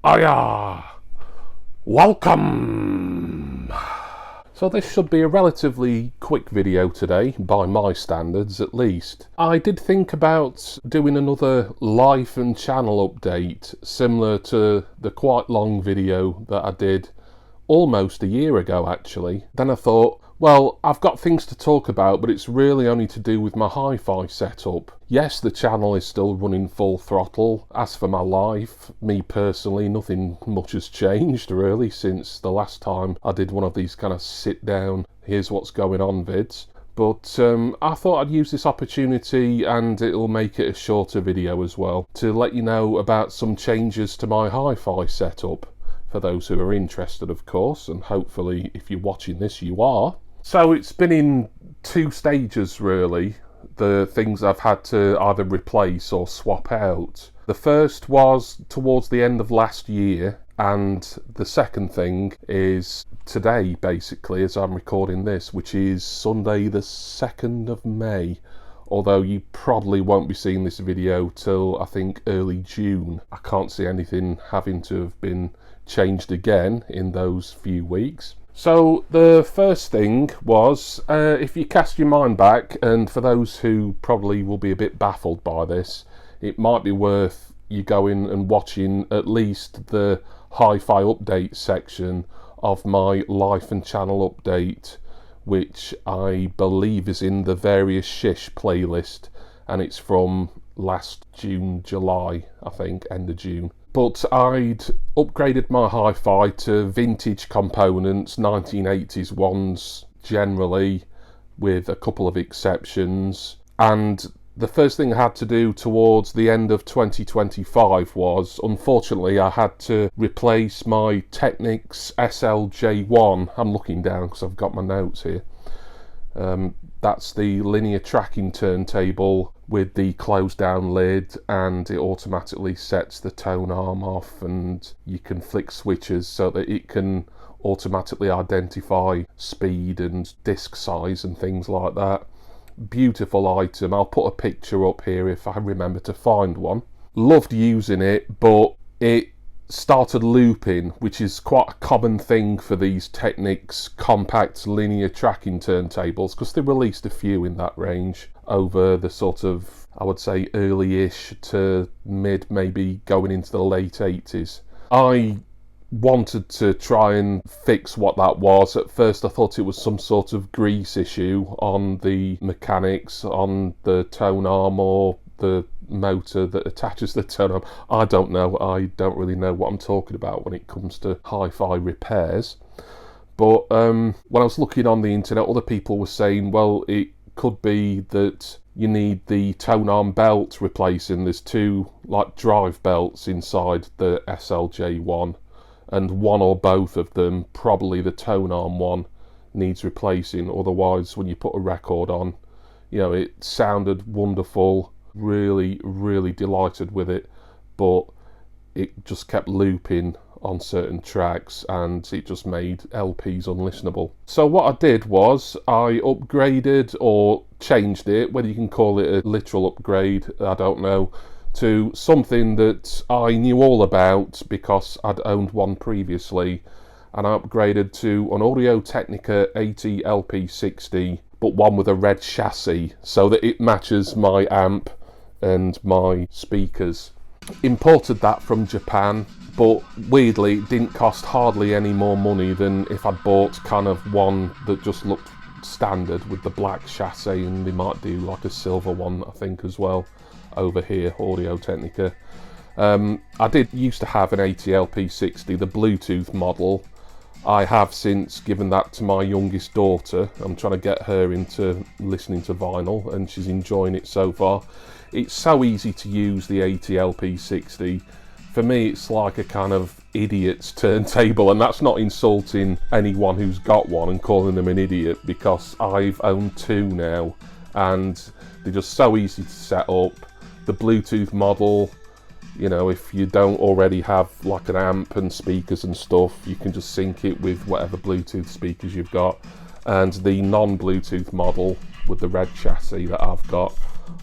Hiya! Welcome! So this should be a relatively quick video today, by my standards at least. I did think about doing another life and channel update, similar to the quite long video that I did almost a year ago actually. Then I thought, well, I've got things to talk about, but it's really only to do with my hi-fi setup. Yes, the channel is still running full throttle. As for my life, me personally, nothing much has changed really since the last time I did one of these kind of sit down, here's what's going on vids. But I thought I'd use this opportunity, and it'll make it a shorter video as well, to let you know about some changes to my hi-fi setup. For those who are interested, of course, and hopefully if you're watching this you are. So it's been in two stages really, the things I've had to either replace or swap out. The first was towards the end of last year, and the second thing is today basically, as I'm recording this, which is Sunday the 2nd of May. Although you probably won't be seeing this video till I think early June. I can't see anything having to have been changed again in those few weeks. So the first thing was, if you cast your mind back, and for those who probably will be a bit baffled by this, it might be worth you going and watching at least the hi-fi update section of my life and channel update, which I believe is in the Various Shish playlist, and it's from last June, July, I think, end of June. But I'd upgraded my hi-fi to vintage components, 1980s ones generally, with a couple of exceptions. And the first thing I had to do towards the end of 2025 was, unfortunately, I had to replace my Technics SLJ1. I'm looking down because I've got my notes here. That's the linear tracking turntable with the closed down lid, and it automatically sets the tone arm off, and you can flick switches so that it can automatically identify speed and disc size and things like that. Beautiful item. I'll put a picture up here if I remember to find one. Loved using it, but it started looping, which is quite a common thing for these Technics compact linear tracking turntables, because they released a few in that range over the sort of, I would say, early-ish to mid, maybe going into the late 80s. I wanted to try and fix what that was. At first I thought it was some sort of grease issue on the mechanics, on the tone arm or the motor that attaches the tone arm. I don't know. I don't really know what I'm talking about when it comes to hi-fi repairs. But when I was looking on the internet, other people were saying, well, it could be that you need the tone arm belt replacing. There's two like drive belts inside the SLJ1, and one or both of them, probably the tone arm one, needs replacing. Otherwise, when you put a record on, you know, it sounded wonderful. Really delighted with it, but it just kept looping on certain tracks and it just made LPs unlistenable. So what I did was I upgraded, or changed it, whether you can call it a literal upgrade, I don't know, to something that I knew all about because I'd owned one previously, and I upgraded to an Audio-Technica AT LP60, but one with a red chassis, so that it matches my amp and my speakers. Imported that from Japan, but weirdly it didn't cost hardly any more money than if I'd bought kind of one that just looked standard with the black chassis, and they might do like a silver one I think as well over here, Audio-Technica. I did used to have an AT-LP60, the Bluetooth model. I have since given that to my youngest daughter. I'm trying to get her into listening to vinyl, and she's enjoying it so far. It's so easy to use, the AT-LP60. For me, it's like a kind of idiot's turntable, and that's not insulting anyone who's got one and calling them an idiot, because I've owned two now, and they're just so easy to set up. The Bluetooth model, you know, if you don't already have like an amp and speakers and stuff, you can just sync it with whatever Bluetooth speakers you've got. And the non-Bluetooth model with the red chassis that I've got,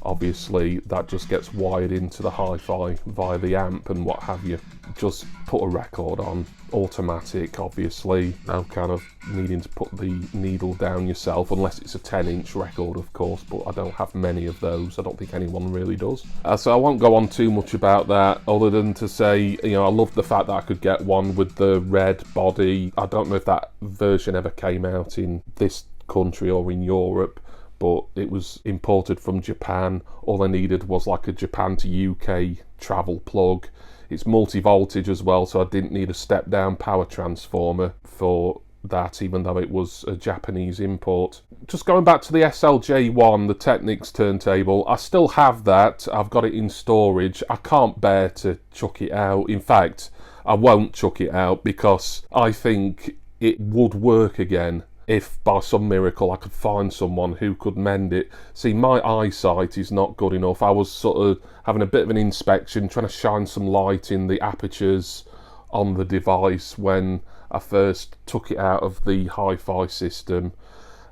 obviously that just gets wired into the hi-fi via the amp and what have you. just put a record on, automatic obviously, no kind of needing to put the needle down yourself, unless it's a 10-inch record of course, but I don't have many of those. I don't think anyone really does. So I won't go on too much about that, other than to say, you know, I love the fact that I could get one with the red body. I don't know if that version ever came out in this country or in Europe, but it was imported from Japan. All I needed was like a Japan to UK travel plug. It's multi-voltage as well, so I didn't need a step-down power transformer for that, even though it was a Japanese import. Just going back to the SLJ1, the Technics turntable, I still have that. I've got it in storage. I can't bear to chuck it out. In fact, I won't chuck it out, because I think it would work again if by some miracle I could find someone who could mend it. See, my eyesight is not good enough. I was sort of having a bit of an inspection, trying to shine some light in the apertures on the device when I first took it out of the hi-fi system,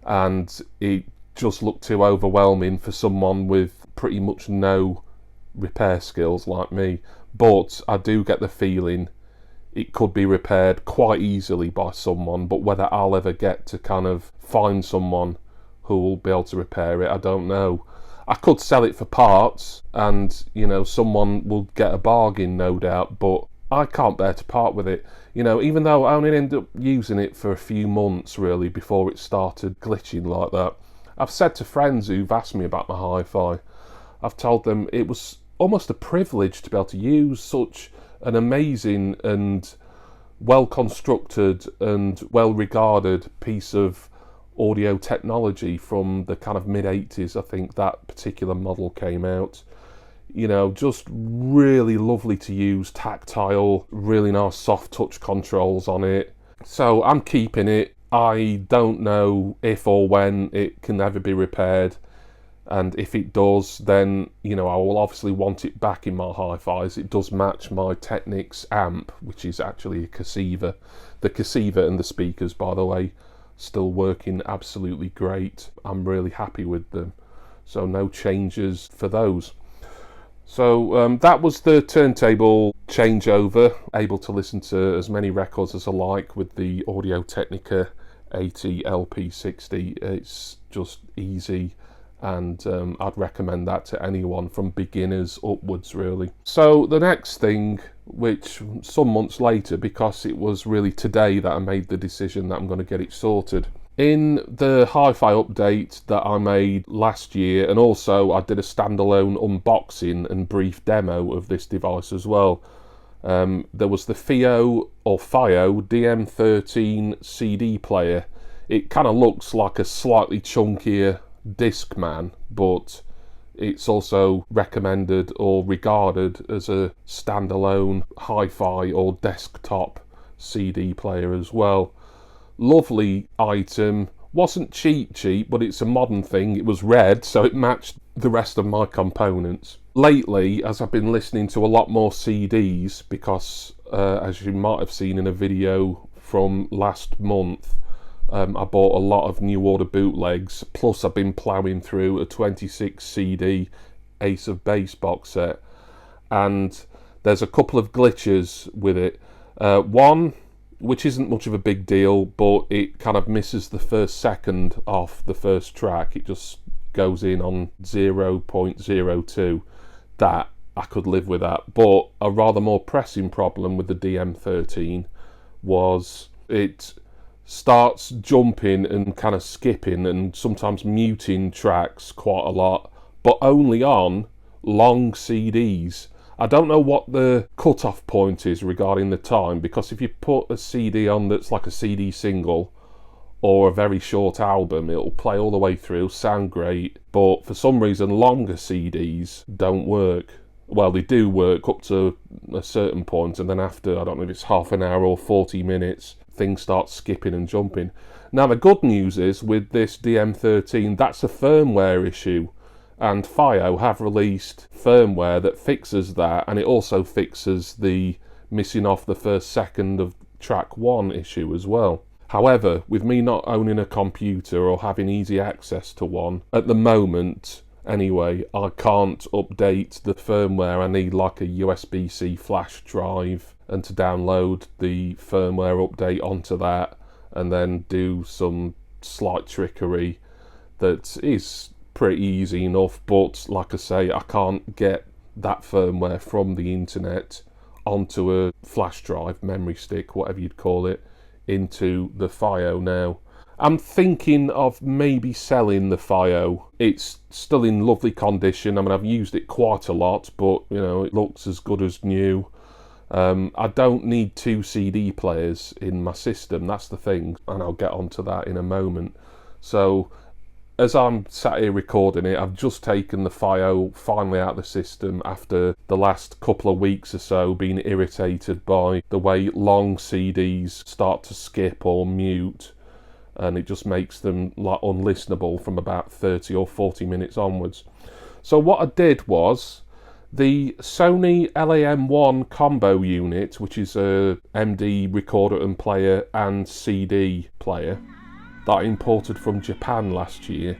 and it just looked too overwhelming for someone with pretty much no repair skills like me. But I do get the feeling it could be repaired quite easily by someone, but whether I'll ever get to kind of find someone who will be able to repair it, I don't know. I could sell it for parts and, you know, someone will get a bargain, no doubt, but I can't bear to part with it. You know, even though I only ended up using it for a few months really before it started glitching like that. I've said to friends who've asked me about my hi-fi, I've told them it was almost a privilege to be able to use such an amazing and well constructed and well regarded piece of audio technology from the kind of mid-80s. I think that particular model came out. You know, just really lovely to use, tactile, really nice soft touch controls on it. So I'm keeping it. I don't know if or when it can ever be repaired, and if it does, then, you know, I will obviously want it back in my hi-fis. It does match my Technics amp, which is actually a Casiva. The Casiva and the speakers, by the way, still working absolutely great. I'm really happy with them, so no changes for those. So that was the turntable changeover. Able to listen to as many records as I like with the Audio-Technica 80 LP60. It's just easy, and I'd recommend that to anyone from beginners upwards really. So the next thing, which some months later, because it was really today that I made the decision that I'm going to get it sorted. In the hi-fi update that I made last year, and also I did a standalone unboxing and brief demo of this device as well, there was the FiiO DM13 CD player. It kind of looks like a slightly chunkier Discman, but it's also recommended or regarded as a standalone hi-fi or desktop CD player as well. Lovely item. Wasn't cheap, but it's a modern thing. It was red, so it matched the rest of my components. Lately, as I've been listening to a lot more CDs, because as you might have seen in a video from last month, I bought a lot of New Order bootlegs, plus I've been ploughing through a 26 CD Ace of Base box set, and there's a couple of glitches with it. One, which isn't much of a big deal, but it kind of misses the first second off the first track. It just goes in on 0.02. That, I could live with that. But a rather more pressing problem with the DM13 was it starts jumping and kind of skipping and sometimes muting tracks quite a lot, but only on long CDs. I don't know what the cut-off point is regarding the time, because if you put a CD on that's like a CD single or a very short album, it'll play all the way through, sound great, but for some reason longer CDs don't work. Well, they do work up to a certain point, and then after, I don't know if it's half an hour or 40 minutes, things start skipping and jumping. Now the good news is, with this DM13, that's a firmware issue, and FiiO have released firmware that fixes that, and it also fixes the missing off the first second of track 1 issue as well. However, with me not owning a computer or having easy access to one at the moment, anyway, I can't update the firmware. I need like a USB-C flash drive, and to download the firmware update onto that and then do some slight trickery that is pretty easy enough. But like I say, I can't get that firmware from the internet onto a flash drive, memory stick, whatever you'd call it, into the FiiO now. I'm thinking of maybe selling the FiiO. It's still in lovely condition. I mean, I've used it quite a lot, but you know, it looks as good as new. I don't need 2 CD players in my system, that's the thing, and I'll get onto that in a moment. So as I'm sat here recording it, I've just taken the FiiO finally out of the system after the last couple of weeks or so being irritated by the way long CDs start to skip or mute, and it just makes them like unlistenable from about 30 or 40 minutes onwards. So what I did was, the Sony LA-M1 combo unit, which is a MD recorder and player and CD player that I imported from Japan last year,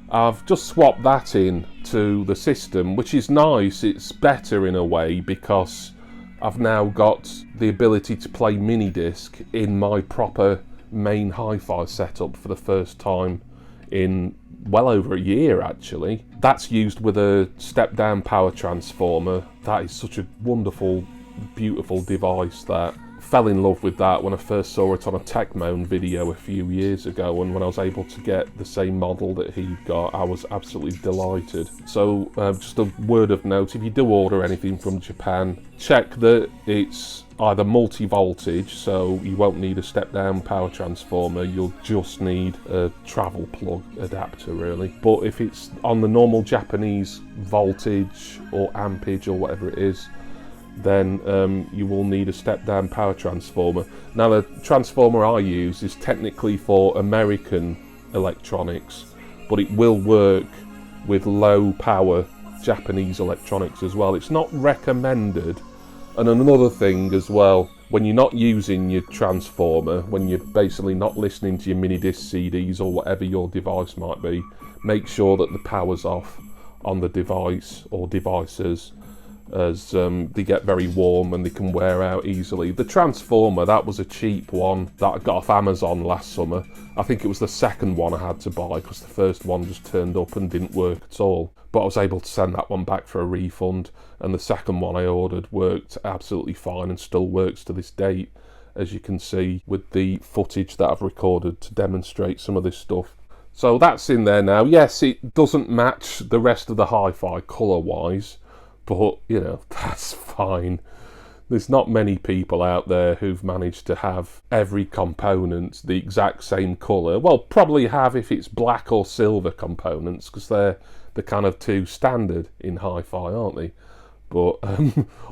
I've just swapped that in to the system, which is nice. It's better in a way because I've now got the ability to play mini disc in my proper main hi-fi setup for the first time in well over a year, actually. That's used with a step-down power transformer. That is such a wonderful, beautiful device. That fell in love with that when I first saw it on a Techmoan video a few years ago, and when I was able to get the same model that he'd got, I was absolutely delighted. So just a word of note, if you do order anything from Japan, check that it's either multi-voltage, so you won't need a step-down power transformer, you'll just need a travel plug adapter really. But if it's on the normal Japanese voltage or ampage or whatever it is, then you will need a step-down power transformer. Now the transformer I use is technically for American electronics, but it will work with low power Japanese electronics as well. It's not recommended. And another thing as well, when you're not using your transformer, when you're basically not listening to your mini disc CDs or whatever your device might be, make sure that the power's off on the device or devices, as they get very warm and they can wear out easily. The transformer, that was a cheap one that I got off Amazon last summer. I think it was the second one I had to buy because the first one just turned up and didn't work at all. But I was able to send that one back for a refund, and the second one I ordered worked absolutely fine and still works to this date, as you can see with the footage that I've recorded to demonstrate some of this stuff. So that's in there now. Yes, it doesn't match the rest of the hi-fi colour-wise, but, you know, that's fine. There's not many people out there who've managed to have every component the exact same colour. Well, probably have if it's black or silver components, because they're the kind of two standard in hi-fi, aren't they? But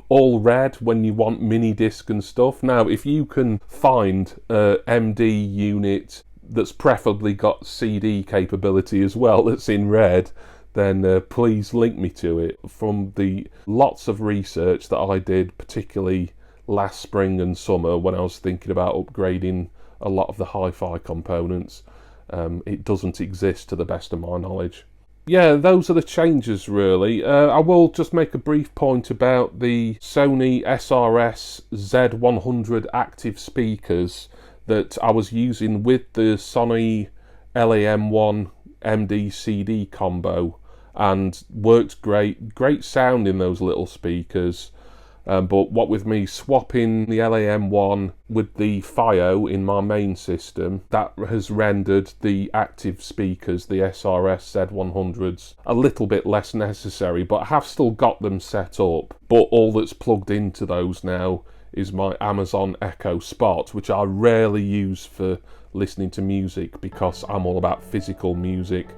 all red when you want mini disc and stuff. Now, if you can find a MD unit that's preferably got CD capability as well, that's in red, then please link me to it. From the lots of research that I did, particularly last spring and summer when I was thinking about upgrading a lot of the hi-fi components, it doesn't exist to the best of my knowledge. Yeah, those are the changes really. I will just make a brief point about the Sony SRS Z100 active speakers that I was using with the Sony LA-M1 MD CD combo, and worked great sound in those little speakers. But what with me swapping the LA-M1 with the FiiO in my main system, that has rendered the active speakers, the SRS Z100s, a little bit less necessary, but I have still got them set up. But all that's plugged into those now is my Amazon Echo Spot, which I rarely use for listening to music because I'm all about physical music,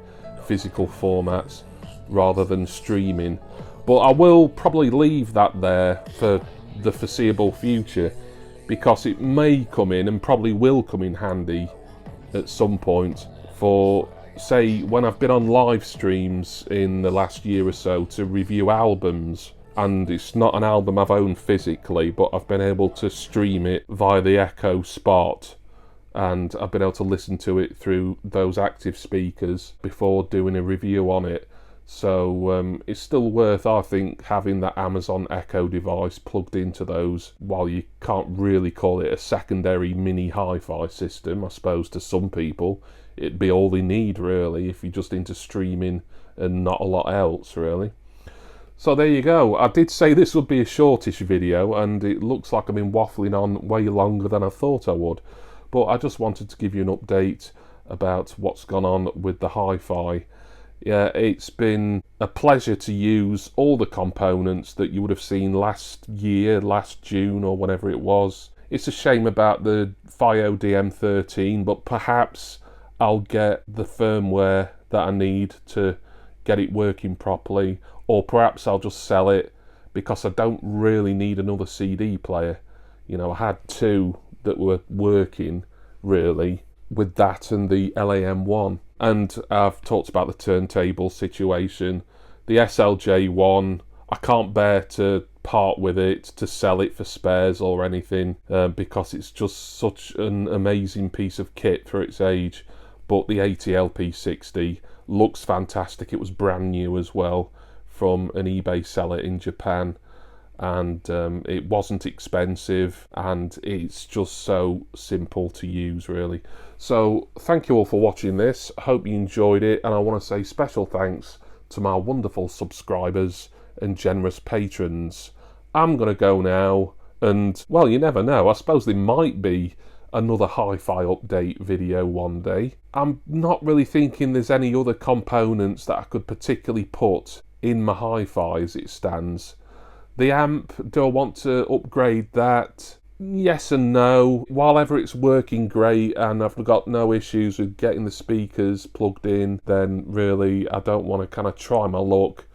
physical formats, rather than streaming. But I will probably leave that there for the foreseeable future, because it may come in, and probably will come in handy at some point, for, say, when I've been on live streams in the last year or so to review albums, and it's not an album I've owned physically, but I've been able to stream it via the Echo Spot, and I've been able to listen to it through those active speakers before doing a review on it. So it's still worth, I think, having that Amazon Echo device plugged into those. While you can't really call it a secondary mini hi-fi system, I suppose to some people it'd be all they need really, if you're just into streaming and not a lot else really. So there you go. I did say this would be a shortish video, and it looks like I've been waffling on way longer than I thought I would. But I just wanted to give you an update about what's gone on with the hi-fi. Yeah, it's been a pleasure to use all the components that you would have seen last year, last June or whenever it was. It's a shame about the FiiO DM13, but perhaps I'll get the firmware that I need to get it working properly, or perhaps I'll just sell it because I don't really need another CD player. You know, I had two that were working really with that and the LAM1. And I've talked about the turntable situation. The SLJ1, I can't bear to part with it, to sell it for spares or anything, because it's just such an amazing piece of kit for its age. But the ATL P60 looks fantastic. It was brand new as well from an eBay seller in Japan, and it wasn't expensive, and it's just so simple to use really. So thank you all for watching this. I hope you enjoyed it, and I want to say special thanks to my wonderful subscribers and generous patrons. I'm gonna go now, and well, you never know, I suppose there might be another hi-fi update video one day. I'm not really thinking there's any other components that I could particularly put in my hi-fi as it stands. The amp, do I want to upgrade that? Yes and no. While ever it's working great and I've got no issues with getting the speakers plugged in, then really I don't want to kind of try my luck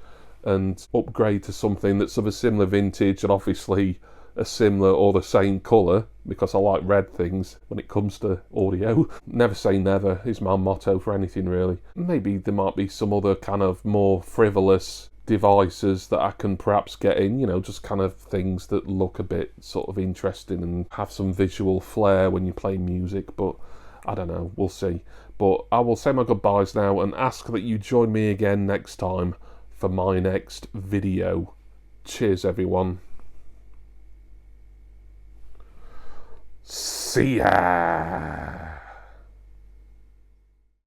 and upgrade to something that's of a similar vintage and obviously a similar or the same colour, because I like red things when it comes to audio. Never say never is my motto for anything really. Maybe there might be some other kind of more frivolous devices that I can perhaps get in, you know, just kind of things that look a bit sort of interesting and have some visual flair when you play music, but I don't know, we'll see. But I will say my goodbyes now and ask that you join me again next time for my next video. Cheers everyone. See ya!